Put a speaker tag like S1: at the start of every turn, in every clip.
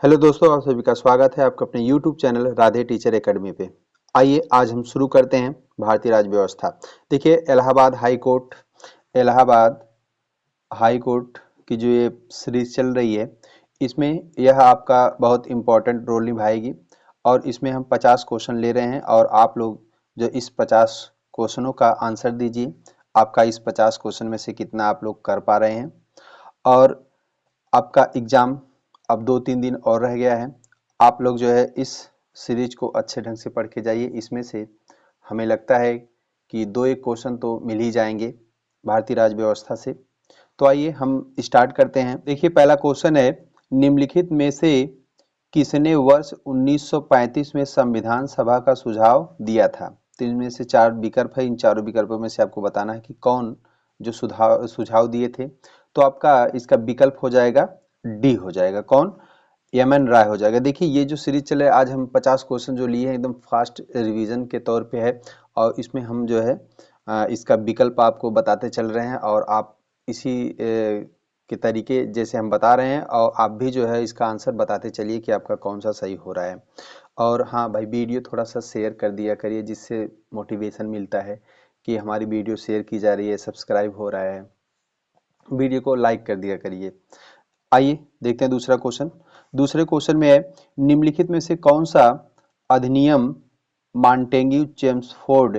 S1: Hello दोस्तों, आप सभी का स्वागत है आपका अपने YouTube channel Radhe teacher academy पे। आइए आज हम शुरू करते हैं भारतीय राज्य व्यवस्था। देखिए, इलाहाबाद हाई कोर्ट की जो ये सीरीज चल रही है, इसमें यह आपका बहुत इम्पोर्टेंट रोल निभाएगी और इसमें हम 50 क्वेश्चन ले रहे हैं और आप लोग जो इस 50 क्वेश्चनों का आंसर दीजिए। आपका इस 50 क्वेश्चन में से कितना आप लोग कर पा रहे हैं। और आपका एग्ज़ाम अब 2-3 दिन और रह गया है। आप लोग जो है इस सीरीज को अच्छे ढंग से पढ़ के जाइए। इसमें से हमें लगता है कि 2-1 क्वेश्चन तो मिल ही जाएंगे भारतीय राज्य व्यवस्था से। तो आइए हम स्टार्ट करते हैं। देखिए, पहला क्वेश्चन है, निम्नलिखित में से किसने वर्ष 1935 में संविधान सभा का सुझाव दिया था। तो इनमें से 4 विकल्प है। इन चारों विकल्पों में से आपको बताना है कि कौन जो सुझाव दिए थे। तो आपका इसका विकल्प हो जाएगा डी हो जाएगा। कौन? एम.एन. राय हो जाएगा। देखिए, ये जो सीरीज चले, आज हम 50 क्वेश्चन जो लिए हैं एकदम फास्ट रिवीजन के तौर पे है और इसमें हम जो है इसका विकल्प आपको बताते चल रहे हैं और आप इसी के तरीके जैसे हम बता रहे हैं और आप भी जो है इसका आंसर बताते चलिए कि आपका कौन सा सही हो रहा है। और हाँ भाई, वीडियो थोड़ा सा शेयर कर दिया करिए, जिससे मोटिवेशन मिलता है कि हमारी वीडियो शेयर की जा रही है, सब्सक्राइब हो रहा है। वीडियो को लाइक कर दिया करिए। आइए देखते हैं दूसरा क्वेश्चन। दूसरे क्वेश्चन में है, निम्नलिखित में से कौन सा अधिनियम मॉन्टेग्यू चेम्सफोर्ड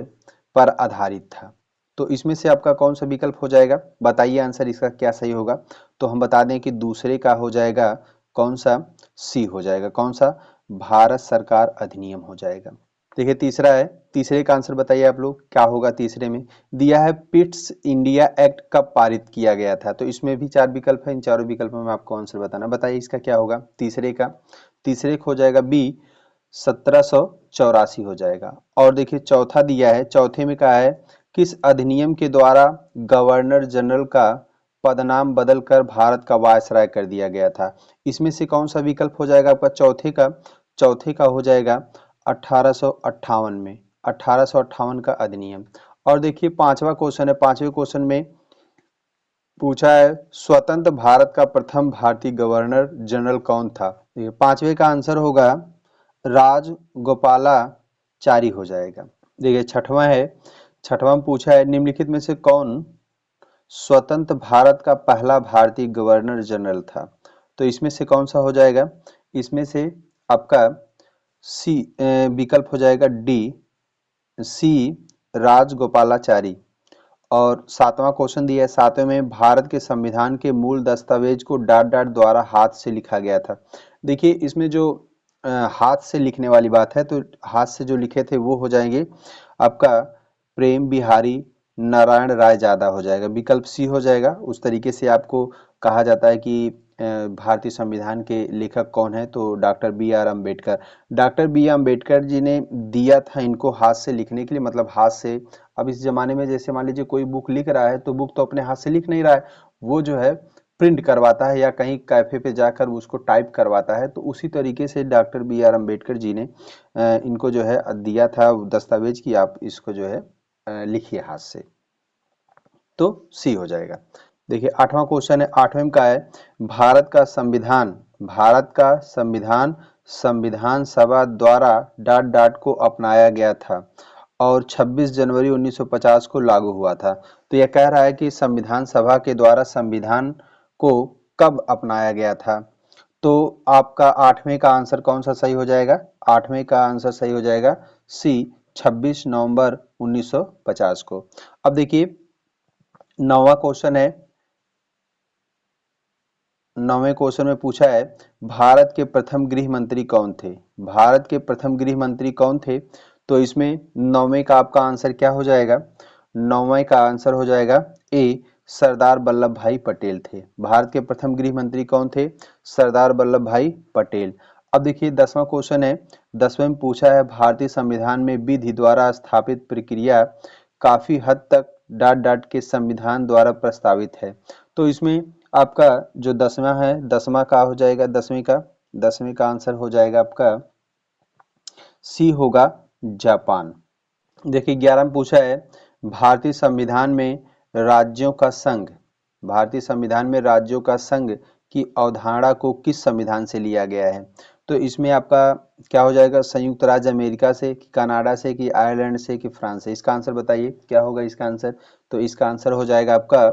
S1: पर आधारित था। तो इसमें से आपका कौन सा विकल्प हो जाएगा, बताइए आंसर इसका क्या सही होगा। तो हम बता दें कि दूसरे का हो जाएगा कौन सा, सी हो जाएगा। कौन सा? भारत सरकार अधिनियम हो जाएगा। देखिए, तीसरा है, तीसरे का आंसर बताइए आप लोग क्या होगा। तीसरे में दिया है, पिट्स इंडिया एक्ट कब पारित किया गया था। तो इसमें भी 4 विकल्प है। इन चारों विकल्पों में आपको आंसर बताना। बताइए इसका क्या होगा तीसरे का। तीसरे का हो जाएगा बी, 1784 हो जाएगा। और देखिए, चौथा दिया है, चौथे में कहा है, किस अधिनियम के द्वारा गवर्नर जनरल का पदनाम बदलकर भारत का वायसराय कर दिया गया था। इसमें से कौन सा विकल्प हो जाएगा आपका चौथे का। चौथे का हो जाएगा 1858 में, 1858 का अधिनियम। और देखिए, पांचवा क्वेश्चन है। पांचवें क्वेश्चन में पूछा है, स्वतंत्र भारत का प्रथम भारतीय गवर्नर जनरल कौन था। देखिए, पांचवे का आंसर होगा राजगोपालाचारी हो जाएगा। देखिए, छठवां है, छठवां में पूछा है, निम्नलिखित में से कौन स्वतंत्र भारत का पहला भारतीय गवर्नर जनरल था। तो इसमें से कौन सा हो जाएगा। इसमें से आपका सी विकल्प हो जाएगा डी, सी, राजगोपालाचारी। और सातवां क्वेश्चन दिया है, सातवें में, भारत के संविधान के मूल दस्तावेज को डॉट डॉट द्वारा हाथ से लिखा गया था। देखिए, इसमें जो हाथ से लिखने वाली बात है, तो हाथ से जो लिखे थे वो हो जाएंगे आपका प्रेम बिहारी नारायण राय ज्यादा हो जाएगा। विकल्प सी हो जाएगा। उस तरीके से आपको कहा जाता है कि भारतीय संविधान के लेखक कौन है, तो doctor B R Ambedkar. Doctor B R Ambedkar ji ने दिया था इनको हाथ से लिखने के लिए, मतलब हाथ से। अब इस जमाने में जैसे मान लीजिए कोई बुक लिख रहा है, तो बुक तो अपने हाथ से लिख नहीं रहा है, वो जो है प्रिंट करवाता है या कहीं कैफे पे जाकर उसको टाइप करवाता है। तो उसी तरीके से doctor B R Ambedkar ji ने इनको जो है दिया था दस्तावेज की आप इसको जो है लिखिए हाथ से। तो सी हो जाएगा। देखिए, आठवां क्वेश्चन है। आठवें का है, भारत का संविधान, भारत का संविधान संविधान सभा द्वारा डॉट डॉट को अपनाया गया था और 26 जनवरी 1950 को लागू हुआ था। तो यह कह रहा है कि संविधान सभा के द्वारा संविधान को कब अपनाया गया था। तो आपका आठवें का आंसर कौन सा सही हो जाएगा। आठवें का आंसर सही हो जाएगा सी, 26 नवंबर 1950 को। अब देखिए, नौवां क्वेश्चन है। नौवें क्वेश्चन में पूछा है, भारत के प्रथम गृह मंत्री कौन थे। भारत के प्रथम गृह मंत्री कौन थे। तो इसमें नौवें का आपका आंसर क्या हो जाएगा। नौवें का आंसर हो जाएगा ए, सरदार वल्लभ भाई पटेल थे। भारत के प्रथम गृह मंत्री कौन थे। सरदार वल्लभ भाई पटेल। अब देखिए, 10वां क्वेश्चन है। 10वें में पूछा है, भारतीय संविधान में विधि द्वारा स्थापित प्रक्रिया काफी हद तक डॉट डॉट के संविधान द्वारा प्रस्तावित है। तो इसमें आपका जो 10वां है, 10वां का हो जाएगा, 10वीं का आंसर हो जाएगा आपका सी होगा, जापान। देखिए, 11 में पूछा है, भारतीय संविधान में राज्यों का संघ, भारतीय संविधान में राज्यों का संघ की अवधारणा को किस संविधान से लिया गया है? तो इसमें आपका क्या हो जाएगा, संयुक्त राज्य अमेरिका से कि कनाडा से कि आयरलैंड से कि फ्रांस से? इसका आंसर बताइए क्या होगा इसका आंसर। तो इसका आंसर हो जाएगा आपका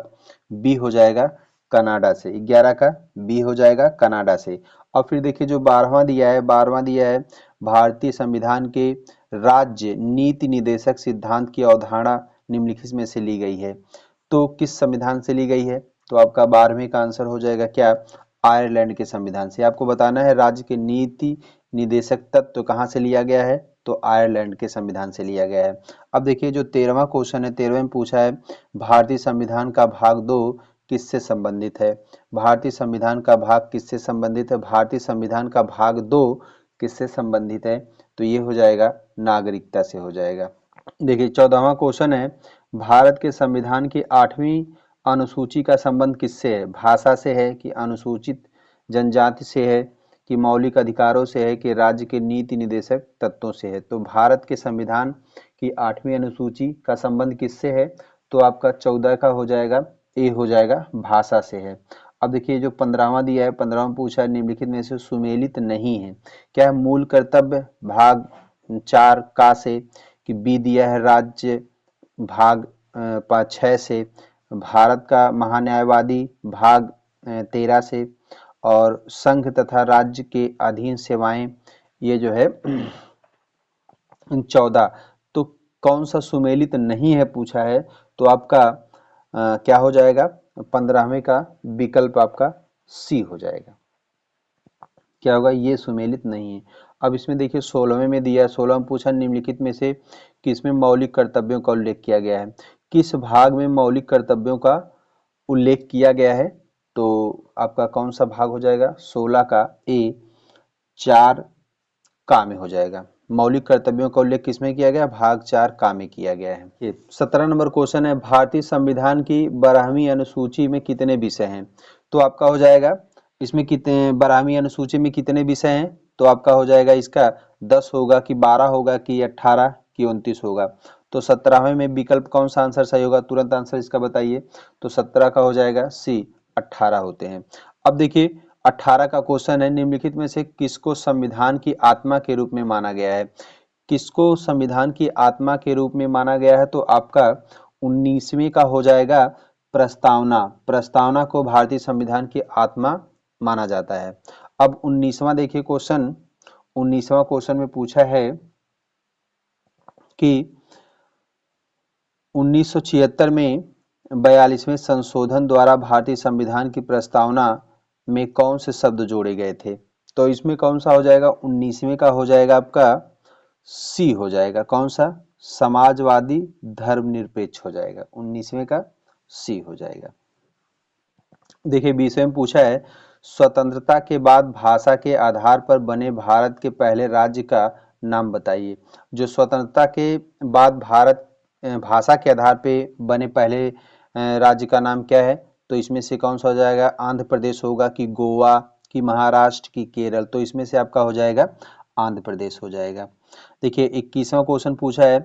S1: बी हो जाएगा कनाडा से। 11 का बी हो जाएगा कनाडा से। और फिर देखिए जो 12वां दिया है, 12वां दिया है भारतीय संविधान के राज्य नीति निदेशक सिद्धांत की अवधारणा निम्नलिखित में से ली गई है। तो किस संविधान से ली गई है? तो आपका 12वें का आंसर हो जाएगा क्या, आयरलैंड के संविधान से। आपको बताना है राज्य के नीति निदेशक तत्व कहाँ से लिया गया है, तो आयरलैंड के संविधान से लिया गया है। अब देखिए जो 13वां क्वेश्चन है, 13वें में पूछा है भारतीय संविधान का भाग 2 किससे संबंधित है? भारतीय संविधान का भाग किससे संबंधित है? भारतीय संविधान का भाग 2 किससे संबंधित है? तो ये हो जाएगा नागरिकता से हो जाएगा। देखिए 14वां क्वेश्चन है भारत के संविधान की 8वीं अनुसूची का संबंध किससे है? भाषा से है कि अनुसूचित जनजाति से है कि मौलिक अधिकारों से है कि राज्य के नीति निदेशक तत्वों से है? तो भारत के संविधान की 8वीं अनुसूची का संबंध किससे है? तो आपका 14 का हो जाएगा ए हो जाएगा भाषा से है। अब देखिए जो 15वां दिया है, 15वां पूछा है निम्नलिखित में से सुमेलित नहीं है। क्या है? मूल कर्तव्य भाग 4 का से कि बी दिया है राज्य भाग 6 से, भारत का महान्यायवादी भाग 13 से, और संघ तथा राज्य के अधीन सेवाएं ये जो है 14। तो कौन सा सुमेलित नहीं है पूछा है, तो आपका क्या हो जाएगा 15वें का विकल्प आपका सी हो जाएगा। क्या होगा, ये सुमेलित नहीं है। अब इसमें देखिए 16वें में दिया है, 16 में पूछा निम्नलिखित में से किसमें मौलिक कर्तव्यों का उल्लेख किया गया है? किस भाग में मौलिक कर्तव्यों का उल्लेख किया गया है? तो आपका कौन सा भाग हो जाएगा? 16 का ए 4 का में हो जाएगा। मौलिक कर्तव्यों का उल्लेख किसमें किया गया? भाग 4 का में किया गया है। ये 17 नंबर क्वेश्चन है भारतीय संविधान की 12वीं अनुसूची में कितने विषय हैं? तो आपका हो जाएगा इसमें कितने, 12वीं अनुसूची में कितने विषय हैं? तो आपका हो जाएगा इसका 10 होगा कि 12 होगा कि 18 कि 29 होगा? तो 17वें में विकल्प कौन सा आंसर सही होगा? तुरंत आंसर इसका बताइए। तो 17 का हो जाएगा सी 18 होते हैं। अब देखिए 18 का क्वेश्चन है निम्नलिखित में से किसको संविधान की आत्मा के रूप में माना गया है? किसको संविधान की आत्मा के रूप में माना गया है? तो आपका 19वें का हो जाएगा प्रस्तावना। प्रस्तावना को भारतीय संविधान की आत्मा माना जाता है। अब 19वां देखिए क्वेश्चन, 19वां क्वेश्चन में पूछा है कि 1976 में 42वें संशोधन द्वारा भारतीय संविधान की प्रस्तावना में कौन से शब्द जोड़े गए थे? तो इसमें कौन सा हो जाएगा? 19वें का हो जाएगा आपका सी हो जाएगा। कौन सा? समाजवादी धर्मनिरपेक्ष हो जाएगा। 19वें का सी हो जाएगा। देखिए 20वें में पूछा है स्वतंत्रता के बाद भाषा के आधार पर बने भारत के पहले राज्य का नाम बताइए। जो स्वतंत्रता के बाद भारत भाषा के आधार पे बने पहले राज्य का नाम क्या है? तो इसमें से कौन सा हो जाएगा? आंध्र प्रदेश होगा कि गोवा कि महाराष्ट्र की केरल? तो इसमें से आपका हो जाएगा आंध्र प्रदेश हो जाएगा। देखिए 21वां क्वेश्चन पूछा है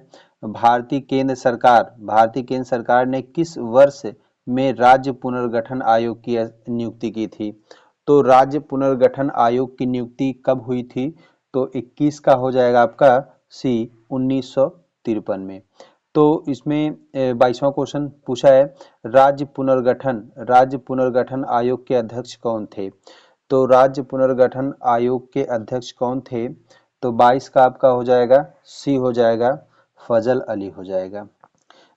S1: भारतीय केंद्र सरकार ने किस वर्ष में राज्य पुनर्गठन आयोग की नियुक्ति की थी? तो राज्य पुनर्गठन आयोग की नियुक्ति कब हुई थी? तो 21 का हो जाएगा आपका सी 1953 में। तो इसमें 22वां क्वेश्चन पूछा है राज्य पुनर्गठन आयोग के अध्यक्ष कौन थे? तो राज्य पुनर्गठन आयोग के अध्यक्ष कौन थे? तो 22 का आपका हो जाएगा सी हो जाएगा फजल अली हो जाएगा।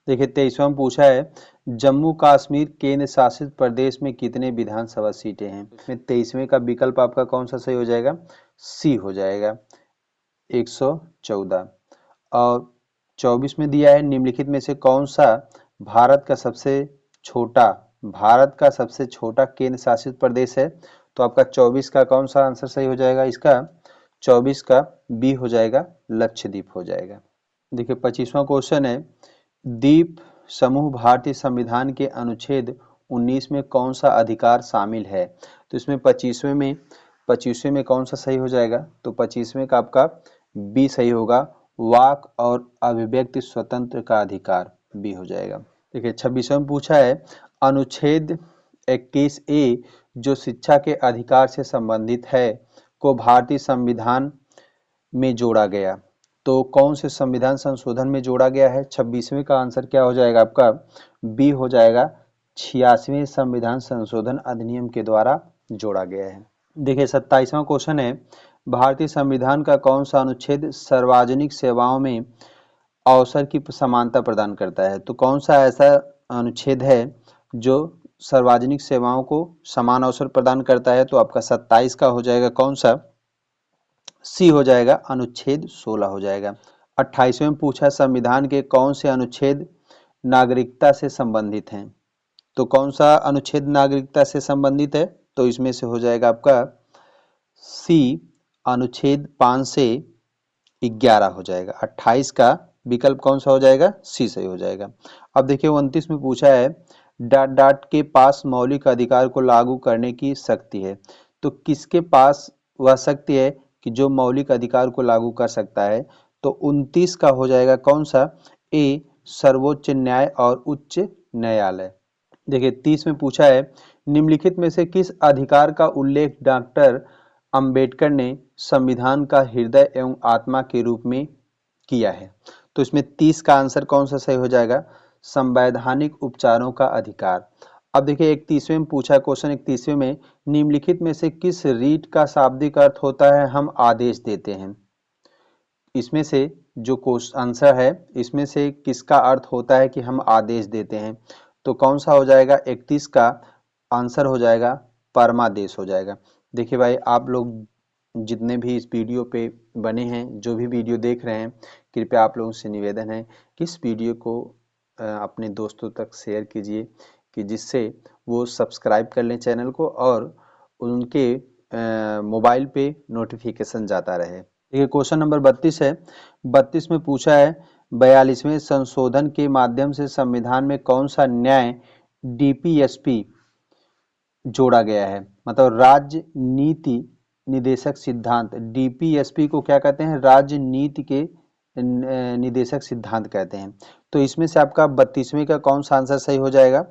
S1: देखिए 23वां पूछा है जम्मू कश्मीर केंद्र शासित प्रदेश में कितने विधानसभा सीटें हैं? इसमें 23वें का विकल्प आपका कौन सा सही हो जाएगा? सी हो जाएगा 114। और 24 में दिया है निम्नलिखित में से कौन सा छोटा भारत का सबसे छोटा केंद्र शासित प्रदेश है? तो आपका 24 का कौन सा आंसर सही हो जाएगा? इसका 24 का बी हो जाएगा लक्षद्वीप हो जाएगा। देखिए 25वां क्वेश्चन है द्वीप समूह भारतीय संविधान के अनुच्छेद 19 में कौन सा अधिकार शामिल है? तो इसमें 25वें में कौन सा सही हो जाएगा? तो 25वें का आपका बी सही होगा वाक और अभिव्यक्ति स्वतंत्र का अधिकार, बी हो जाएगा। देखिए 26वां में पूछा है अनुच्छेद 21 ए जो शिक्षा के अधिकार से संबंधित है को भारतीय संविधान में जोड़ा गया। तो कौन से संविधान संशोधन में जोड़ा गया है? 26वें का आंसर क्या हो जाएगा आपका? बी हो जाएगा, 86वें संविधान संशोधन अधिनियम के द्वारा जोड़ा गया है। देखिए 27वां क्वेश्चन है, भारतीय संविधान का कौन सा अनुच्छेद सार्वजनिक सेवाओं में अवसर की समानता प्रदान करता है? तो कौन सा ऐसा अनुच्छेद है जो सार्वजनिक सेवाओं को समान अवसर प्रदान करता है? तो आपका 27 का हो जाएगा कौन सा? सी हो जाएगा, अनुच्छेद 16 हो जाएगा। 28वें में पूछा, संविधान के कौन से अनुच्छेद नागरिकता से संबंधित हैं? तो कौन सा अनुच्छेद नागरिकता से संबंधित है? तो इसमें से हो जाएगा आपका सी, अनुच्छेद 5 से 11 हो जाएगा। 28 का विकल्प कौन सा हो जाएगा? सी सही हो जाएगा। अब देखिए 29 में पूछा है, डॉट डॉट के पास मौलिक अधिकार को लागू करने की शक्ति है। तो किसके पास वह शक्ति है कि जो मौलिक अधिकार को लागू कर सकता है? तो 29 का हो जाएगा कौन सा? ए, सर्वोच्च न्याय और उच्च न्यायालय। देखिए 30 में पूछा है, निम्नलिखित में से किस अधिकार का उल्लेख डॉक्टर अंबेडकर ने संविधान का हृदय एवं आत्मा के रूप में किया है? तो इसमें 30 का आंसर कौन सा सही हो जाएगा? संवैधानिक उपचारों का अधिकार। अब देखिए 31वें में पूछा क्वेश्चन, 31वें में निम्नलिखित में से किस रीट का शाब्दिक अर्थ होता है हम आदेश देते हैं? इसमें से जो क्वेश्चन आंसर है, इसमें से किसका अर्थ होता है कि हम आदेश देते हैं? तो कौन सा हो जाएगा? 31 का आंसर हो जाएगा परमादेश हो जाएगा। देखिए भाई, आप लोग जितने भी इस वीडियो पे बने हैं, जो भी वीडियो देख रहे हैं, कृपया आप लोगों से निवेदन है कि इस वीडियो को अपने दोस्तों तक शेयर कीजिए कि जिससे वो सब्सक्राइब कर लें चैनल को और उनके मोबाइल पे नोटिफिकेशन जाता रहे। देखिए क्वेश्चन नंबर 32 है। 32 में पूछा है, 42वें संशोधन के माध्यम से संविधान में कौन सा न्याय डीपीएसपी जोड़ा गया है? मतलब राज्य नीति निदेशक सिद्धांत। डीपीएसपी को क्या कहते हैं? राज्य नीति के निदेशक सिद्धांत कहते हैं। तो इसमें से आपका 32वें का कौन सा आंसर सही हो जाएगा?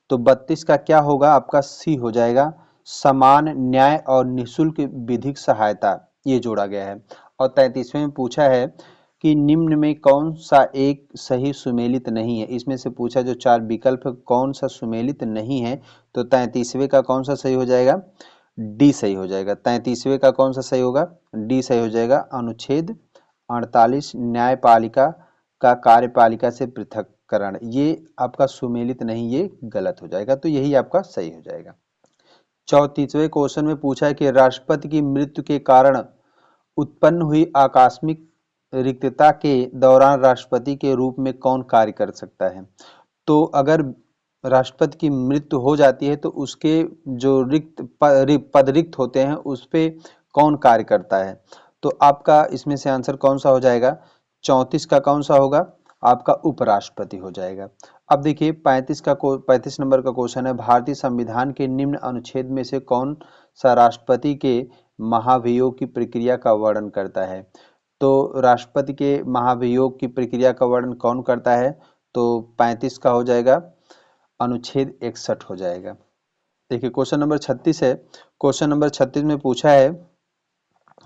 S1: तो 32 का क्या होगा? आपका सी हो जाएगा, समान न्याय और निःशुल्क विधिक सहायता, ये जोड़ा गया है। और 33वें में पूछा है कि निम्न में कौन सा एक सही सुमेलित नहीं है? इसमें से पूछा जो 4 विकल्प कौन सा सुमेलित नहीं है? तो 33वें का कौन सा सही हो जाएगा? डी सही हो जाएगा। 33वें का कौन सा सही होगा? डी सही हो जाएगा। अनुच्छेद 48 न्यायपालिका का कार्यपालिका से पृथककरण, ये आपका सुमेलित नहीं, ये गलत हो जाएगा। तो यही आपका सही हो जाएगा। 34वें क्वेश्चन में पूछा है कि राष्ट्रपति की मृत्यु के कारण उत्पन्न हुई आकस्मिक रिक्तता के दौरान राष्ट्रपति के रूप में कौन कार्य कर सकता है? तो अगर राष्ट्रपति की मृत्यु हो जाती है तो उसके जो पद रिक्त होते हैं उस पे कौन कार्य करता है? तो आपका इसमें से आंसर कौन सा हो जाएगा? 34 का कौन सा होगा? आपका उपराष्ट्रपति हो जाएगा। अब देखिए 35 नंबर का क्वेश्चन है, भारतीय संविधान के निम्न अनुच्छेद में से कौन सा राष्ट्रपति के महाभियोग की प्रक्रिया का वर्णन करता है? तो राष्ट्रपति के महाभियोग की प्रक्रिया का वर्णन कौन करता है? तो 35 का हो जाएगा, अनुच्छेद 61 हो जाएगा। देखिए क्वेश्चन नंबर 36 है। क्वेश्चन नंबर 36 में पूछा है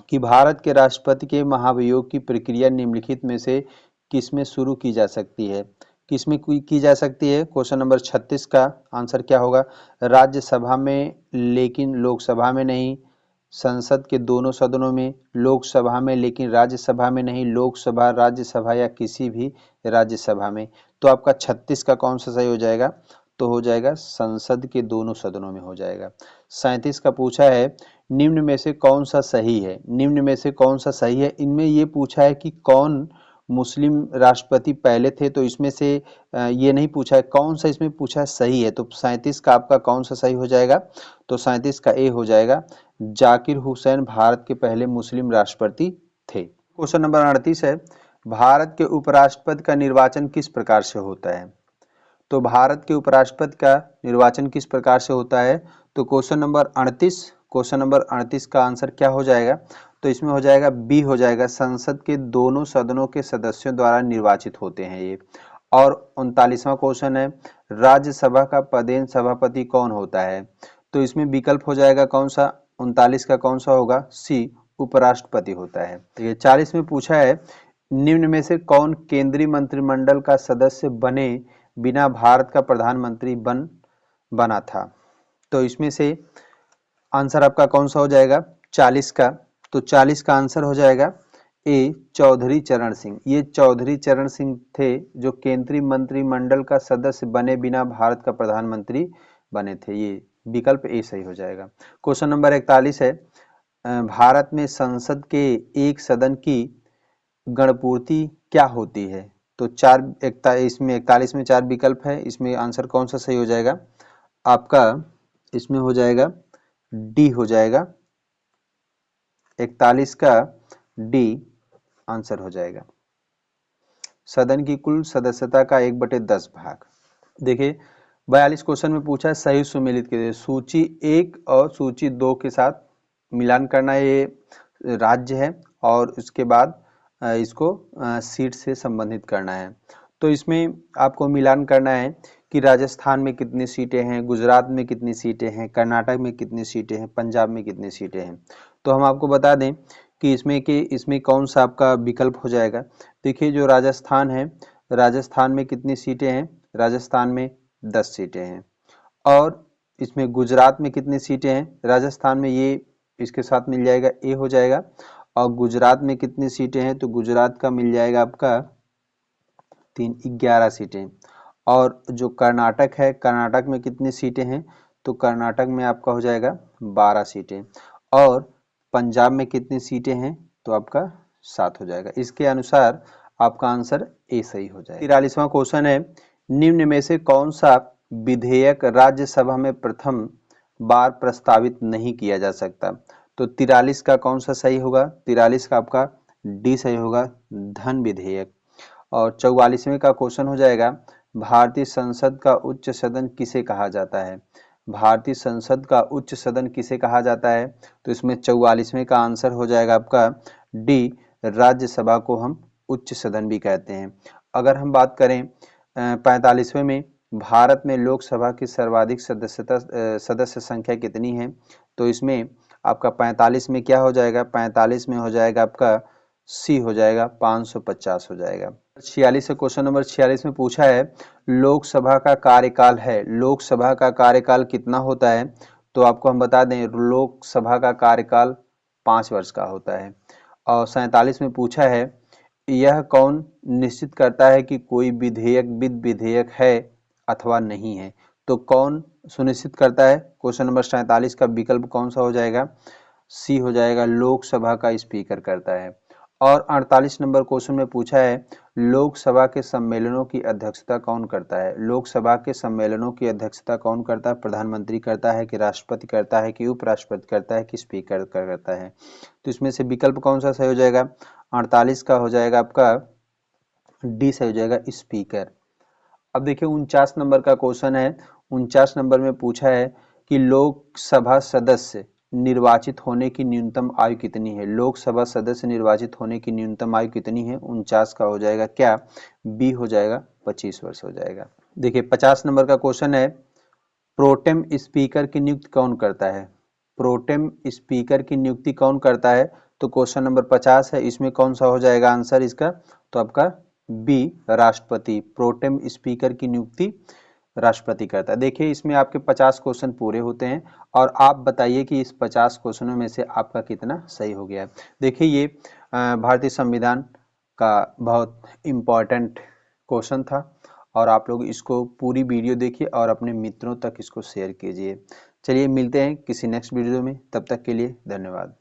S1: कि भारत के राष्ट्रपति के महाभियोग की प्रक्रिया निम्नलिखित में से किसमें शुरू की जा सकती है? किसमें की जा सकती है? क्वेश्चन नंबर 36 का आंसर क्या होगा? राज्यसभा में लेकिन लोकसभा में नहीं, संसद के दोनों सदनों में, लोकसभा में लेकिन राज्यसभा में नहीं, लोकसभा, राज्यसभा या किसी भी राज्यसभा में। तो आपका 36 का कौन सा सही हो जाएगा? तो हो जाएगा संसद के दोनों सदनों में हो जाएगा। 37 का पूछा है, निम्न में से कौन सा सही है? निम्न में से कौन सा सही है? इनमें ये पूछा है कि कौन मुस्लिम राष्ट्रपति पहले थे, तो इसमें से ये नहीं पूछा है। कौन सा इसमें पूछा है सही है? तो 37 का आपका कौन सा सही हो जाएगा? तो 37 का ए हो जाएगा, जाकिर हुसैन भारत के पहले मुस्लिम राष्ट्रपति थे। क्वेश्चन नंबर 38 है, भारत के उपराष्ट्रपति का निर्वाचन किस प्रकार से होता है? तो भारत के उपराष्ट्रपति का निर्वाचन किस प्रकार से होता है? तो क्वेश्चन नंबर 38 का आंसर क्या हो जाएगा? तो इसमें हो जाएगा बी हो जाएगा, संसद के दोनों सदनों के सदस्यों द्वारा निर्वाचित होते हैं ये। और 39वां क्वेश्चन है, राज्यसभा का पदेन सभापति कौन होता है? तो इसमें विकल्प हो जाएगा कौन सा, 39 का कौन सा होगा, सी उपराष्ट्रपति होता है। ये 40 में पूछा है निम्न में से कौन केंद्रीय मंत्रिमंडल का सदस्य बने बिना भारत का प्रधानमंत्री बना था। तो इसमें से आंसर आपका कौन सा हो जाएगा 40 का, तो 40 का आंसर हो जाएगा ए चौधरी चरण सिंह। ये चौधरी चरण सिंह थे जो केंद्रीय मंत्रिमंडल का सदस्य बने बिना भारत का प्रधानमंत्री बने थे। ये विकल्प ए सही हो जाएगा। क्वेश्चन नंबर 41 है भारत में संसद के एक सदन की गणपूर्ति क्या होती है। तो इसमें 41 में 4 विकल्प है, इसमें आंसर कौन सा सही हो जाएगा आपका, इसमें हो जाएगा डी हो जाएगा, 41 का डी आंसर हो जाएगा। सदन की कुल सदस्यता का 1/10 भाग। देखिए 42 क्वेश्चन में पूछा है सही सुमेलित कीजिए, सूची 1 और सूची 2 के साथ मिलान करना। ये राज्य है और उसके बाद इसको सीट से संबंधित करना है। तो इसमें आपको मिलान करना है कि राजस्थान में कितनी सीटें हैं, गुजरात में कितनी सीटें हैं, कर्नाटक में कितनी सीटें हैं, पंजाब में कितनी सीटें हैं। तो हम आपको बता दें कि इसमें कौन सा आपका विकल्प हो जाएगा। देखिए जो राजस्थान है, राजस्थान में कितनी सीटें हैं, राजस्थान में 10 सीटें हैं। और इसमें गुजरात में कितनी सीटें हैं, राजस्थान में ये इसके साथ मिल जाएगा ए हो जाएगा। और गुजरात में कितनी सीटें हैं, तो गुजरात का मिल जाएगा आपका 11 सीटें। और जो कर्नाटक है, कर्नाटक में कितनी सीटें हैं, तो कर्नाटक में आपका हो जाएगा 12 सीटें। और पंजाब में कितनी सीटें हैं, तो आपका 7 हो जाएगा। इसके अनुसार आपका आंसर ए सही हो जाएगा। 43वां क्वेश्चन है निम्न में से कौन सा विधेयक राज्यसभा में प्रथम बार प्रस्तावित नहीं किया जा सकता। तो 43 का कौन सा सही होगा, 43 का आपका डी सही होगा, धन विधेयक। और 44वें का क्वेश्चन हो जाएगा भारतीय संसद का उच्च सदन किसे कहा जाता है। भारतीय संसद का उच्च सदन किसे कहा जाता है, तो इसमें 44वें का आंसर हो जाएगा आपका डी, राज्यसभा को हम उच्च सदन भी कहते हैं। अगर हम बात करें 45वें में भारत में लोकसभा की सर्वाधिक सदस्य संख्या कितनी है, तो इसमें आपका 45 में क्या हो जाएगा, 45 में हो जाएगा आपका सी हो जाएगा 550 हो जाएगा। 46 से क्वेश्चन नंबर 46 में पूछा है लोकसभा का कार्यकाल है, लोकसभा का कार्यकाल कितना होता है। तो आपको हम बता दें लोकसभा का कार्यकाल 5 वर्ष का होता है। और 47 में पूछा है यह कौन निश्चित करता है कि कोई विधेयक है अथवा नहीं है। तो कौन सुनिश्चित करता है, क्वेश्चन नंबर 47 का विकल्प कौन सा हो जाएगा, सी हो जाएगा, लोकसभा का स्पीकर करता है। और 48 नंबर क्वेश्चन में पूछा है लोकसभा के सम्मेलनों की अध्यक्षता कौन करता है। लोकसभा के सम्मेलनों की अध्यक्षता कौन करता है, प्रधानमंत्री करता है कि राष्ट्रपति करता है कि उपराष्ट्रपति करता है कि स्पीकर करता है। तो इसमें से विकल्प कौन सा सही हो जाएगा, 48 का हो जाएगा आपका डी सही हो जाएगा, स्पीकर। अब देखिए 49 नंबर का क्वेश्चन है, 49 नंबर में पूछा है कि लोकसभा सदस्य निर्वाचित होने की न्यूनतम आयु कितनी है। लोकसभा सदस्य निर्वाचित होने की न्यूनतम आयु कितनी है, 49 का हो जाएगा क्या, बी हो जाएगा 25 वर्ष हो जाएगा। देखिए 50 नंबर का क्वेश्चन है प्रोटेम स्पीकर की नियुक्ति कौन करता है। प्रोटेम स्पीकर की नियुक्ति कौन करता है, तो क्वेश्चन नंबर 50 है, इसमें कौन सा हो जाएगा आंसर इसका, तो आपका बी राष्ट्रपति। प्रोटेम स्पीकर की नियुक्ति राष्ट्रपति करता है। देखिए इसमें आपके 50 क्वेश्चन पूरे होते हैं और आप बताइए कि इस 50 क्वेश्चनों में से आपका कितना सही हो गया है। देखिए ये भारतीय संविधान का बहुत इम्पॉर्टेंट क्वेश्चन था और आप लोग इसको पूरी वीडियो देखिए और अपने मित्रों तक इसको शेयर कीजिए। चलिए मिलते हैं किसी नेक्स्ट वीडियो में, तब तक के लिए धन्यवाद।